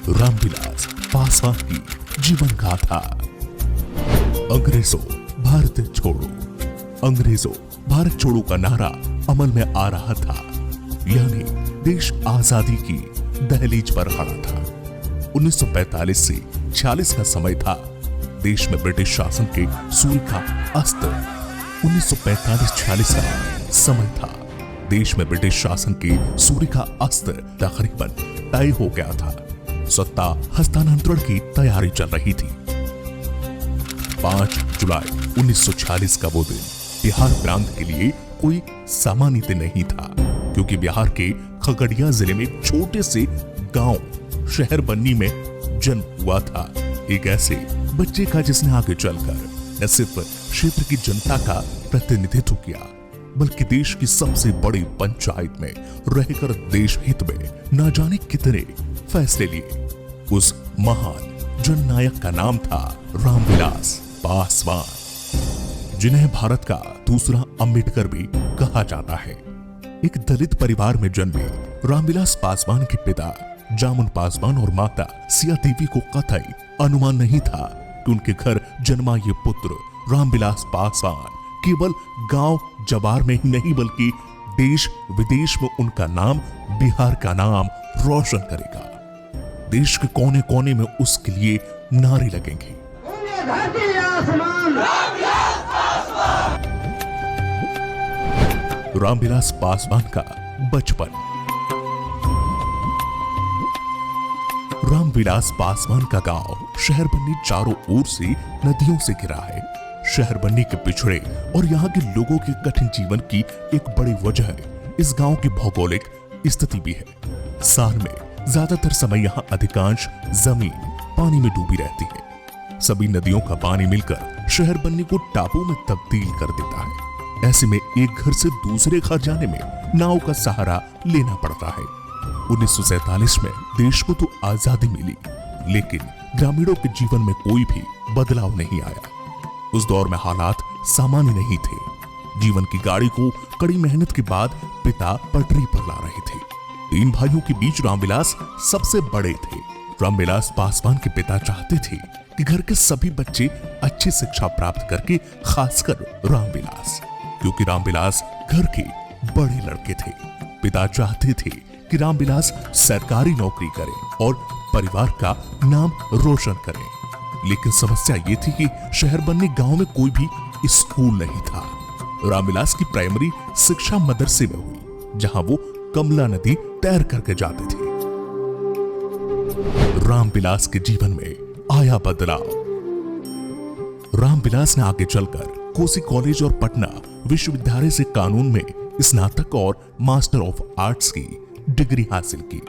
रामविलास पासवान की जीवन गाथा। अंग्रेजों भारत छोड़ो, अंग्रेजों भारत छोड़ो का नारा अमल में आ रहा था, यानी देश आजादी की दहलीज पर खड़ा था। 1945 से 46 का समय था। देश में ब्रिटिश शासन के सूर्य का अस्त 1945-46 का समय था। देश में ब्रिटिश शासन के सूर्य का अस्त तकरीबन तय हो गया था। सत्ता हस्तांतरण की तैयारी चल रही थी। 5 जुलाई 1946 का वो दिन बिहार प्रांत के लिए कोई सामान्य दिन नहीं था, क्योंकि बिहार के खगड़िया जिले में एक छोटे से गांव शहर बन्नी में जन्म हुआ था एक ऐसे बच्चे का जिसने आगे चलकर न सिर्फ क्षेत्र की जनता का प्रतिनिधित्व किया, बल्कि देश की सबसे बड़ी पंचायत में रहकर देश हित में न जाने कितने फैसले लिए। उस महान जननायक का नाम था रामविलास पासवान, जिन्हें भारत का दूसरा अंबेडकर भी कहा जाता है। एक दलित परिवार में जन्मे रामविलास पासवान के पिता जामुन पासवान और माता सिया देवी को कतई अनुमान नहीं था कि उनके घर जन्मा ये पुत्र रामविलास पासवान केवल गांव जवार में ही नहीं, बल्कि देश विदेश में उनका नाम, बिहार का नाम रोशन करेगा। देश के कोने कोने में उसके लिए नारे लगेंगे। रामविलास पासवान का बचपन। रामविलास पासवान का गांव शहर बन्नी चारों ओर से नदियों से घिरा है। शहर बन्नी के पिछड़े और यहाँ के लोगों के कठिन जीवन की एक बड़ी वजह इस गांव की भौगोलिक स्थिति भी है। साल में ज्यादातर समय यहाँ अधिकांश जमीन पानी में डूबी रहती है। सभी नदियों का पानी मिलकर शहर बन्नी को टापू में तब्दील कर देता है। ऐसे में एक घर से दूसरे घर जाने में नाव का सहारा लेना पड़ता है। 1947 में देश को तो आजादी मिली, लेकिन ग्रामीणों के जीवन में कोई भी बदलाव नहीं आया। उस दौर में हालात सामान्य नहीं थे। जीवन की गाड़ी को कड़ी मेहनत के बाद पिता पटरी पर ला रहे थे। 3 भाइयों के बीच रामविलास सबसे बड़े थे। रामविलास पासवान के पिता चाहते थे कि घर के सभी बच्चे अच्छी शिक्षा प्राप्त करके, खासकर रामविलास, क्योंकि रामविलास घर के बड़े लड़के थे। पिता चाहते थे कि रामविलास सरकारी नौकरी करे और परिवार का नाम रोशन करे, लेकिन समस्या ये थी कि शहर बन्नी गांव में कोई भी स्कूल नहीं था। रामविलास की प्राइमरी शिक्षा मदरसे में हुई, जहां वो कमला नदी तैर करके जाते थे। रामविलास के जीवन में आया बदलाव। रामविलास ने आगे चलकर कोसी कॉलेज और पटना विश्वविद्यालय से कानून में स्नातक और मास्टर ऑफ आर्ट्स की डिग्री हासिल की।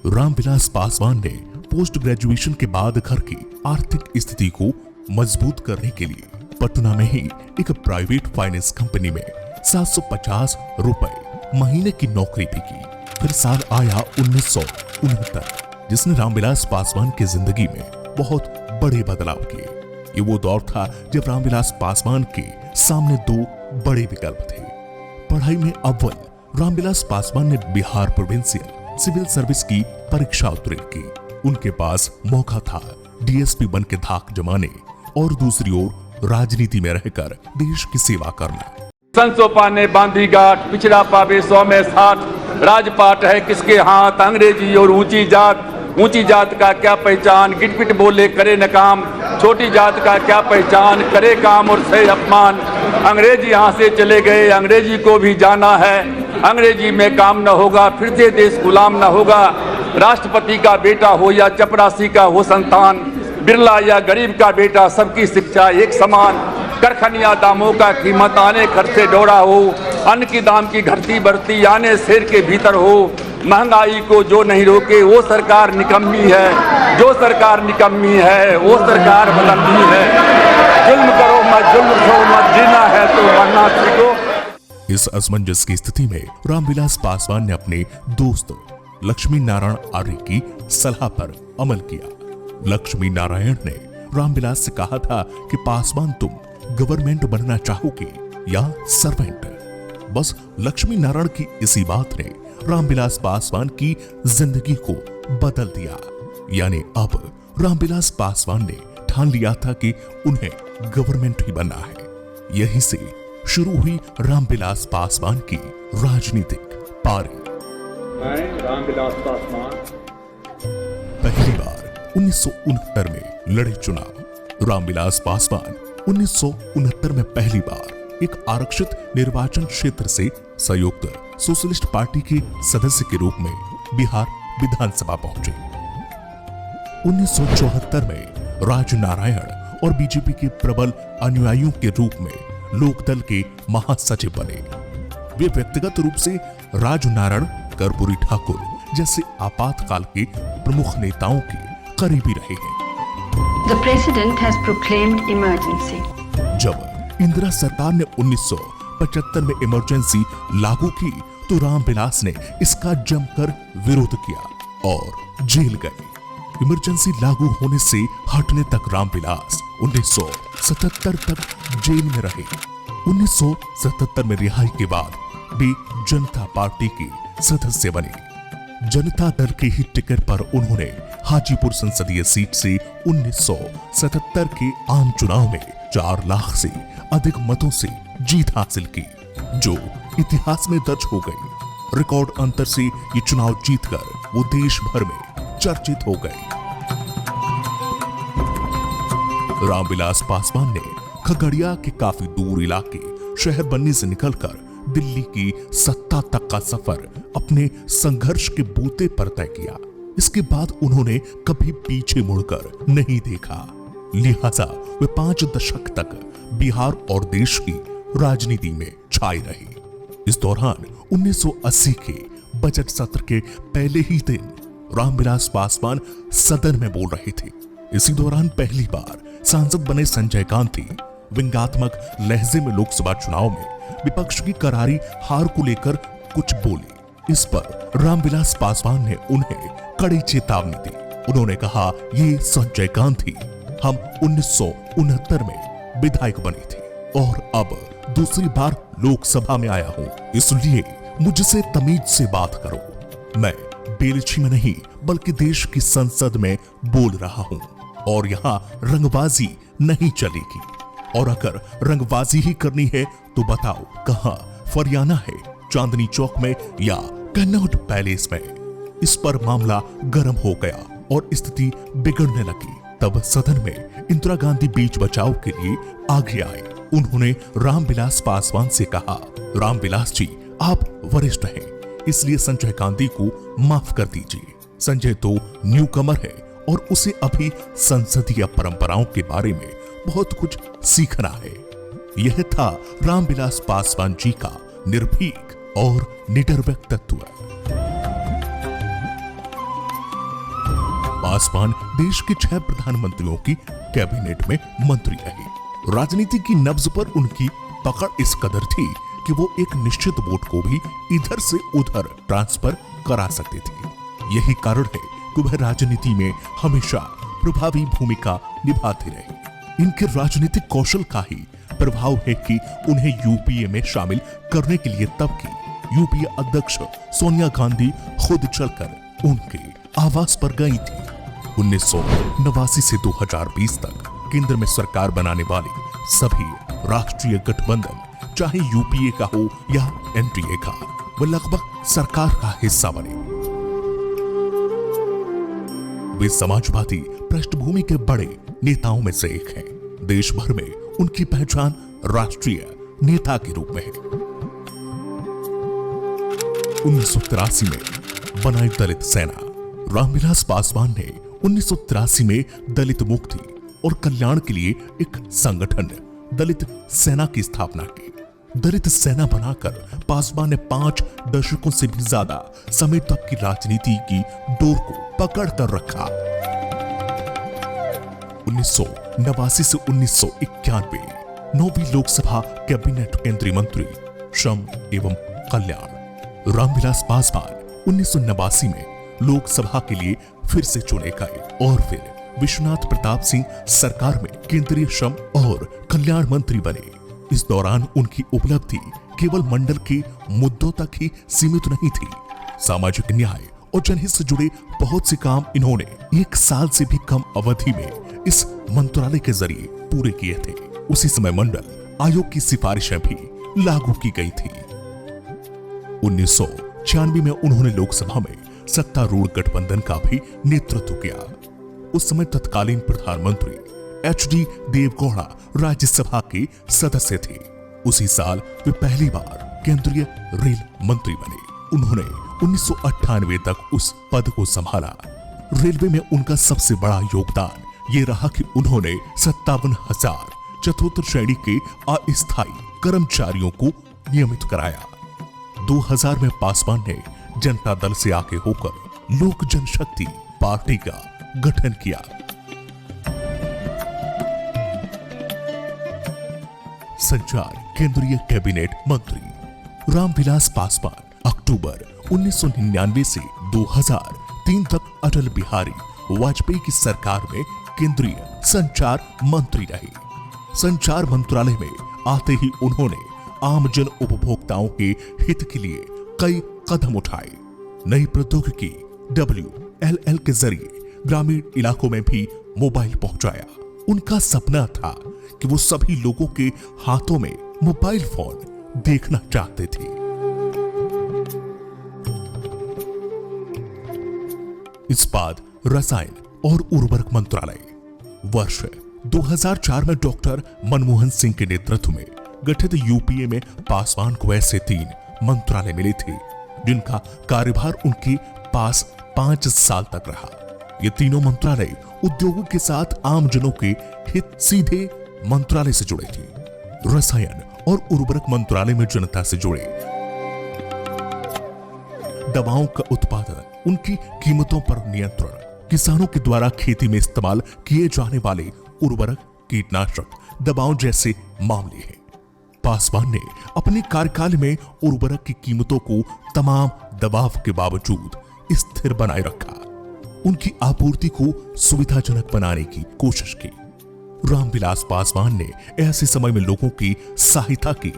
रामविलास पासवान ने पोस्ट ग्रेजुएशन के बाद घर की आर्थिक स्थिति को मजबूत करने के लिए पटना में ही एक प्राइवेट फाइनेंस कंपनी में 750 रुपए महीने की नौकरी भी की। फिर साल आया 1969, जिसने रामविलास पासवान की जिंदगी में बहुत बड़े बदलाव किए। ये वो दौर था जब रामविलास पासवान के सामने 2 बड़े विकल्प थे। पढ़ाई में अव्वल रामविलास पासवान ने बिहार प्रोविंशियल सिविल सर्विस की परीक्षा उत्तीर्ण की। उनके पास मौका था डीएसपी बन के धाक जमाने और दूसरी ओर राजनीति में रहकर देश की सेवा करना। संसोपा ने बांधी गांठ, पिछड़ा पावे 100 में 60, राजपाट है किसके हाथ, अंग्रेजी और ऊंची जात का क्या पहचान, गिटपिट बोले करे न काम, छोटी जात का क्या पहचान, करे काम और सहे अपमान। अंग्रेजी यहाँ से चले गए, अंग्रेजी को भी जाना है, अंग्रेजी में काम न होगा फिर से देश गुलाम न होगा। राष्ट्रपति का बेटा हो या चपरासी का हो संतान, बिरला या गरीब का बेटा, सबकी शिक्षा एक समान। करखनिया दामों का कीमत आने खर्चे डोरा हो, अन्न की दाम की घटती बढ़ती आने शेर के भीतर हो। महंगाई को जो नहीं रोके वो सरकार निकम्मी है, जो सरकार निकम्मी है वो सरकार बदलती है। जुल्म करो मत, जुल्म करो मत, जीना है तो मरना सीखो। इस असमंजस की स्थिति में रामविलास पासवान ने अपने दोस्त लक्ष्मी नारायण आर्य की सलाह पर अमल किया। लक्ष्मी नारायण ने रामविलास से कहा था कि पासवान, तुम गवर्नमेंट बनना चाहोगे या सर्वेंट। बस लक्ष्मी नारायण की इसी बात ने रामविलास पासवान की जिंदगी को बदल दिया। यानी अब रामविलास पासवान ने ठान लिया था कि उन्हें गवर्नमेंट ही बनना है। यहीं से शुरू हुई रामविलास पासवान की राजनीतिक पारी। मैं रामविलास पासवान पहली बार 1969 में लड़े चुनाव। रामविलास पासवान 1969 में पहली बार एक आरक्षित निर्वाचन क्षेत्र से संयुक्त सोशलिस्ट पार्टी के सदस्य के रूप में बिहार विधानसभा पहुंचे। 1974 में राजनारायण और बीजेपी के प्रबल अनुयायियों के रूप में लोकदल के महासचिव बने। वे व्यक्तिगत रूप से राजनारायण, कर्पूरी ठाकुर जैसे आपातकाल के प्रमुख नेताओं के करीबी रहे हैं। The president has proclaimed emergency. जब इंदिरा सरकार ने 1975 में इमरजेंसी लागू की तो रामविलास ने इसका जमकर विरोध किया और जेल गए। इमरजेंसी लागू होने से हटने तक रामविलास 1977 तक जेल में रहे। 1977 में रिहाई के बाद वे जनता पार्टी के सदस्य बने। जनता दल के ही टिकट पर उन्होंने हाजीपुर संसदीय सीट से 1977 के आम चुनाव में 4 लाख से अधिक मतों से जीत हासिल की, जो इतिहास में दर्ज हो गई। रिकॉर्ड अंतर से ये चुनाव जीतकर वो देश भर में चर्चित हो गए। रामविलास पासवान ने खगड़िया के काफी दूर इलाके शहर बन्नी से निकलकर दिल्ली की सत्ता तक का सफर अपने संघर्ष के बूते पर तय किया। इसके बाद उन्होंने कभी पीछे मुड़कर नहीं देखा। लिहाजा वे 5 दशक तक बिहार और देश की राजनीति में छाए रहे। इस दौरान 1980 के बजट सत्र के पहले ही दिन रामविलास पासवान सदन में बोल रहे थे। इसी दौरान पहली बार सांसद बने संजय गांधी व्यंग्यात्मक लहजे में लोकसभा चुनाव में विपक्ष की करारी हार को लेकर कुछ बोले। इस पर रामविलास पासवान ने उन्हें कड़ी चेतावनी दी। उन्होंने कहा, ये संजय गांधी हम 1969 में विधायक बने थे और अब दूसरी बार लोकसभा में आया हूं, इसलिए मुझसे तमीज से बात करो। मैं बेलछी में नहीं बल्कि देश की संसद में बोल रहा हूं और यहाँ रंगबाजी नहीं चलेगी। और अगर रंगबाजी ही करनी है तो बताओ कहां, फरियाना है, चांदनी चौक में या कन्नौज पैलेस में। इस पर मामला गर्म हो गया और स्थिति बिगड़ने लगी। तब सदन में इंदिरा गांधी बीच बचाव के लिए आगे आए। उन्होंने रामविलास पासवान से कहा, रामविलास जी आप वरिष्ठ हैं, इसलिए संजय गांधी को माफ कर दीजिए। संजय तो न्यूकमर है और उसे अभी संसदीय परंपराओं के बारे में बहुत कुछ सीखना है। यह था रामविलास पासवान जी का निर्भीक और निडर व्यक्तित्व। पासवान देश के 6 प्रधानमंत्रियों की कैबिनेट में मंत्री रहे। राजनीति की नब्ज पर उनकी पकड़ इस कदर थी कि वो एक निश्चित वोट को भी इधर से उधर ट्रांसफर करा सकते थे। यही कारण है कि वह राजनीति में हमेशा प्रभावी भूमिका निभाते रहे। इनके राजनीतिक कौशल का ही प्रभाव है कि उन्हें यूपीए में शामिल करने के लिए तब की यूपीए अध्यक्ष सोनिया गांधी खुद चलकर उनके आवास पर गई थी। 1989 से 2020 तक केंद्र में सरकार बनाने वाले सभी राष्ट्रीय गठबंधन, चाहे यूपीए का हो या एनडीए का, वे लगभग सरकार का हिस्सा बने। वे समाजवादी पृष्ठभूमि के बड़े नेताओं में से एक हैं। देश भर में उनकी पहचान राष्ट्रीय नेता के रूप में है। 1983 में बनाई दलित सेना। रामविलास पासवान ने 1983 में दलित मुक्ति और कल्याण के लिए एक संगठन दलित सेना की स्थापना की। दलित सेना बनाकर पासवान ने 5 दशकों से भी ज्यादा समय तक की राजनीति की डोर को पकड़ कर रखा। 1989 से 1991 9वीं लोकसभा कैबिनेट केंद्रीय मंत्री श्रम एवं कल्याण। रामविलास पासवान 1989 में लोकसभा के लिए फिर से चुने गए और फिर विश्वनाथ प्रताप सिंह सरकार में केंद्रीय श्रम और कल्याण मंत्री बने। इस दौरान उनकी उपलब्धि केवल मंडल के मुद्दों तक ही सीमित नहीं थी। सामाजिक न्याय और जनहित से जुड़े बहुत से काम इन्होंने 1 साल से भी कम अवधि में इस मंत्रालय के जरिए पूरे किए थे। उसी समय मंडल आयोग की सिफारिशें भी लागू की गई थी। 1996 में उन्होंने लोकसभा में सत्तारूढ़ गठबंधन का भी नेतृत्व किया। उस समय तत्कालीन प्रधानमंत्री HD देवगौड़ा राज्यसभा के सदस्य थे। उसी साल वे पहली बार केंद्रीय रेल मंत्री बने। उन्होंने 1998 तक उस पद को संभाला। रेलवे में उनका सबसे बड़ा योगदान ये रहा कि उन्होंने 57,000 चतुर्थ श्रेणी के अस्थायी कर्मचारियों को नियमित कराया। 2000 में पासवान ने जनता दल से आगे होकर लोक जनशक्ति पार्टी का गठन किया। संचार केंद्रीय कैबिनेट मंत्री रामविलास पासवान अक्टूबर 1999 से 2003 तक अटल बिहारी वाजपेयी की सरकार में केंद्रीय संचार मंत्री रहे। संचार मंत्रालय में आते ही उन्होंने आम जन उपभोक्ताओं के हित के लिए कई कदम उठाए। नई प्रौद्योगिकी WLL के जरिए ग्रामीण इलाकों में भी मोबाइल पहुंचाया। उनका सपना था कि वो सभी लोगों के हाथों में मोबाइल फोन देखना चाहते थे। इस्पात, रसायन और उर्वरक मंत्रालय वर्ष 2004 में डॉक्टर मनमोहन सिंह के नेतृत्व में गठित यूपीए में पासवान को ऐसे 3 मंत्रालय मिले थे जिनका कार्यभार उनके पास 5 साल तक रहा। ये तीनों मंत्रालय उद्योगों के साथ आम जनों के हित सीधे मंत्रालय से जुड़े थे। रसायन और उर्वरक मंत्रालय में जनता से जुड़े दवाओं का उत्पादन, उनकी कीमतों पर नियंत्रण, किसानों के द्वारा खेती में इस्तेमाल किए जाने वाले उर्वरक, कीटनाशक, दवाओं जैसे मामले हैं। पासवान ने अपने कार्यकाल में उर्वरक की कीमतों को तमाम दबाव के बावजूद स्थिर बनाए रखा। उनकी आपूर्ति को सुविधाजनक बनाने की कोशिश की। रामविलास पासवान ने ऐसे समय में लोगों की सहायता की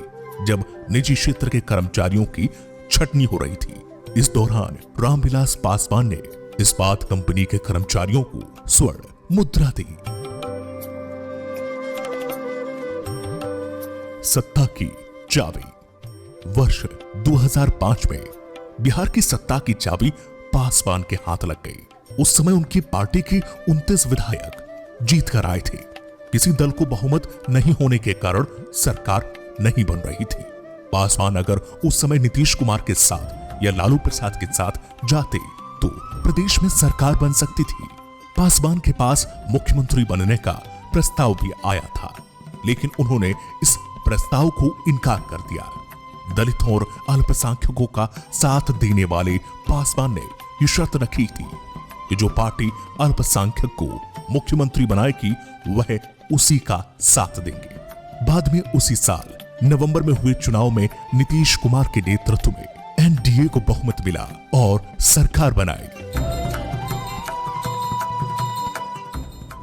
जब निजी क्षेत्र के कर्मचारियों की छटनी हो रही थी। इस दौरान रामविलास पासवान ने इस्पात कंपनी के कर्मचारियों को स्वर्ण मुद्रा दी। सत्ता की चाबी वर्ष 2005 में बिहार की सत्ता की चाबी पासवान के हाथ लग गई। उस समय उनकी पार्टी के 29 विधायक जीत कर आए थे। किसी दल को बहुमत नहीं होने के कारण सरकार नहीं बन रही थी। पासवान अगर उस समय नीतीश कुमार के साथ या लालू प्रसाद के साथ जाते तो प्रदेश में सरकार बन सकती थी। पासवान के पास मुख्यमंत्री बनने का प्रस्ताव भी आया था, लेकिन उन्होंने इस प्रस्ताव को इनकार कर दिया। दलितों और अल्पसंख्यकों का साथ देने वाले पासवान ने यह शर्त रखी थी कि जो पार्टी अल्पसंख्यक को मुख्यमंत्री बनाएगी वह उसी का साथ देंगे। बाद में उसी साल नवंबर में हुए चुनाव में नीतीश कुमार के नेतृत्व में एनडीए को बहुमत मिला और सरकार बनाई।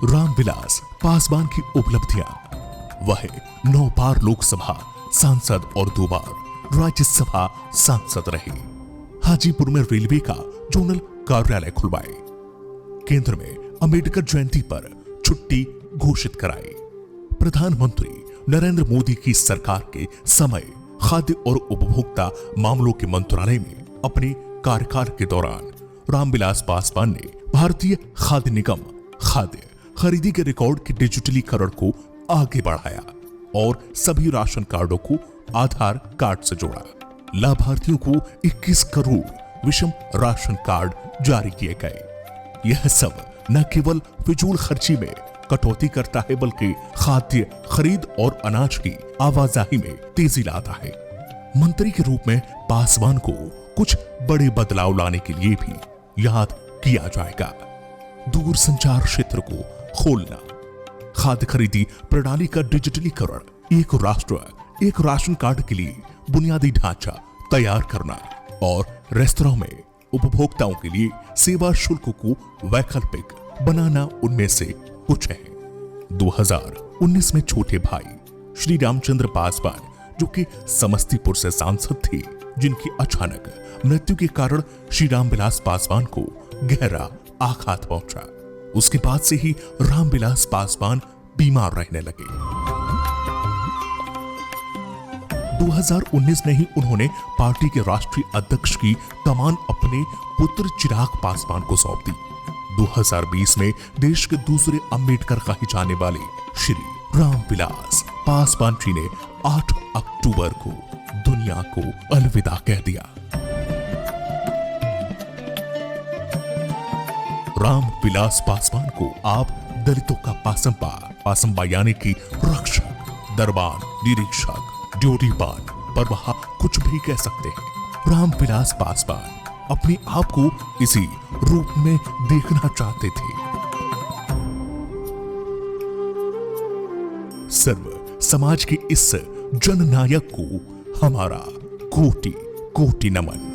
रामविलास पासवान की उपलब्धियां, वह 9 बार लोकसभा सांसद और 2 बार राज्यसभा सांसद रहे। हाजीपुर में रेलवे का जोनल कार्यालय खुलवाए। केंद्र में अंबेडकर जयंती पर छुट्टी घोषित कराई। प्रधानमंत्री नरेंद्र मोदी की सरकार के समय खाद्य और उपभोक्ता मामलों के मंत्रालय में अपने कार्यकाल के दौरान रामविलास पासवान ने भारतीय खाद्य निगम खाद्य खरीदी के रिकॉर्ड के डिजिटलीकरण को आगे बढ़ाया और सभी राशन कार्डों को आधार कार्ड से जोड़ा। लाभार्थियों को 21 करोड़ विषम राशन कार्ड जारी किए गए। यह सब न केवल फिजूल खर्ची में कटौती करता है बल्कि खाद्य खरीद और अनाज की आवाजाही में तेजी लाता है। मंत्री के रूप में पासवान को कुछ बड़े बदलाव लाने के लिए भी याद किया जाएगा। दूरसंचार क्षेत्र को खोलना, खाद्य खरीदी प्रणाली का डिजिटलीकरण, एक राष्ट्र एक राशन कार्ड के लिए बुनियादी ढांचा तैयार करना और रेस्तरां में उपभोक्ताओं के लिए सेवा शुल्क को वैकल्पिक बनाना उनमें से कुछ है। 2019 में छोटे भाई श्री रामचंद्र पासवान, जो कि समस्तीपुर से सांसद थे, जिनकी अचानक मृत्यु के कारण श्री रामविलास पासवान को गहरा आघात पहुंचा। उसके बाद से ही रामविलास पासवान बीमार रहने लगे। 2019 में ही उन्होंने पार्टी के राष्ट्रीय अध्यक्ष की कमान अपने पुत्र चिराग पासवान को सौंप दी। 2020 में देश के दूसरे अंबेडकर कहे जाने वाले श्री रामविलास पासवान जी ने 8 अक्टूबर को दुनिया को अलविदा कह दिया। रामविलास पासवान को आप दलितों का पासंबा यानी कि रक्षक, दरबान, निरीक्षक, ड्यूटीबान, परवाह कुछ भी कह सकते हैं। रामविलास पासवान अपने आप को इसी रूप में देखना चाहते थे। सर्व समाज के इस जननायक को हमारा कोटि कोटि नमन।